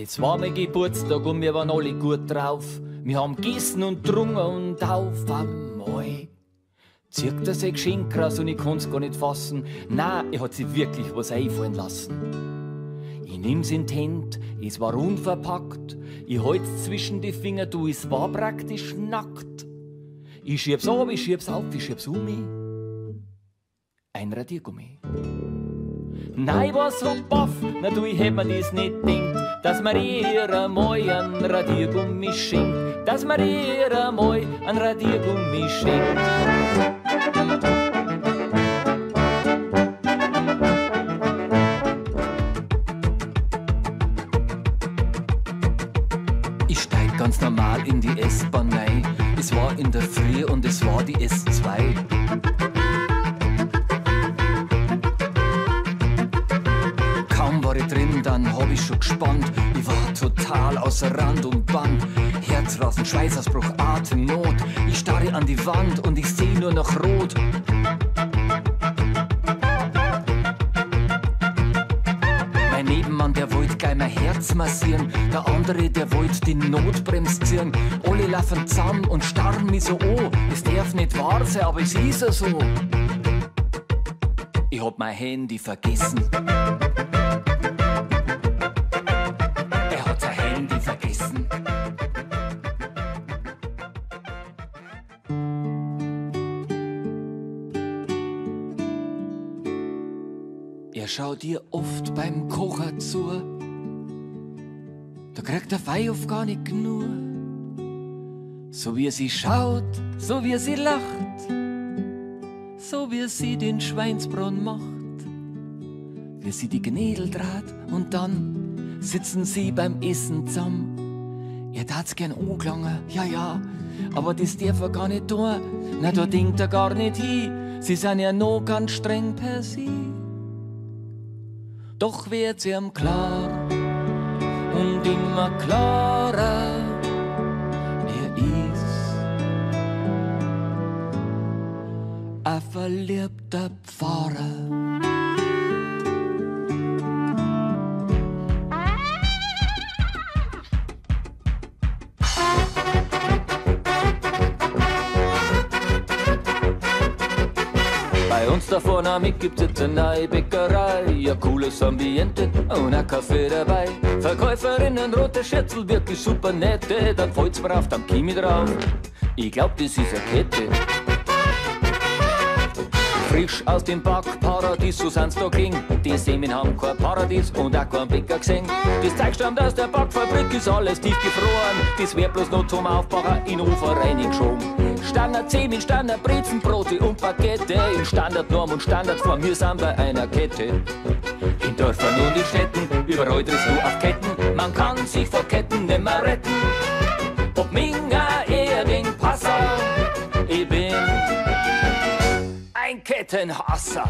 Es war mein Geburtstag und wir waren alle gut drauf. Wir haben gegessen und trunken und auf einmal zieht er sein Geschenk raus und ich kann's gar nicht fassen. Nein, er hat sich wirklich was einfallen lassen. Ich nimm's in die Hand, es war unverpackt. Ich halt's zwischen die Finger, du, es war praktisch nackt. Ich schieb's ab, ich schieb's auf, ich schieb's ein Radiergummi. Nein, ich war so baff, na du, ich hätt mir das nicht gedacht, dass mir ihr einmal ein Radiergummi schenkt, dass mir ihr einmal ein Radiergummi schenkt. Ich steig ganz normal in die S-Bahn rein, es war in der Früh und es war die S2. Drin, dann hab ich schon gespannt. Ich war total außer Rand und Band. Herzrasen, Schweißausbruch, Atemnot. Ich starre an die Wand und ich seh nur noch rot. Mein Nebenmann, der wollte gleich mein Herz massieren. Der andere, der wollte die Notbremse ziehen. Alle laufen zusammen und starren mich so an. Es darf nicht wahr sein, aber es ist ja so. Ich hab mein Handy vergessen. Er schaut ihr oft beim Kochen zu. Da kriegt der Weihhof gar nicht genug. So wie sie schaut, so wie sie lacht, so wie sie den Schweinsbraten macht, wie sie die Gnädel draht und dann sitzen sie beim Essen zusammen. Er tat's gern angelangen, ja, aber das darf er gar nicht tun. Na, da denkt er gar nicht hin, sie sind ja noch ganz streng per se. Doch wird's ihm klar und immer klarer, er ist ein verliebter Pfarrer. Bei uns da vorne am Weg gibt's jetzt eine neue Bäckerei, ein cooles Ambiente und ein Kaffee dabei. Verkäuferinnen, rote Schürzel, wirklich super nette, dann fällt's mir auf, dann komm ich drauf. Ich glaub, das ist eine Kette. Frisch aus dem Backparadies, so sind's da ging. Die Semen haben kein Paradies und auch kein Bäcker gesehen. Das zeigt schon, dass der Backfabrik ist alles tiefgefroren. Das wär bloß noch zum Aufbauen in den Ofen reingeschoben. Standard Semen, Standard Brezen, Brote und Baguette. In Standardnorm und Standardform, wir sind bei einer Kette. In Dörfern und in Städten, überall drehst du auf Ketten. Man kann sich vor Ketten nimmer retten. Ob Minga, Erding, Passau, ich bin ein Kettenhasser.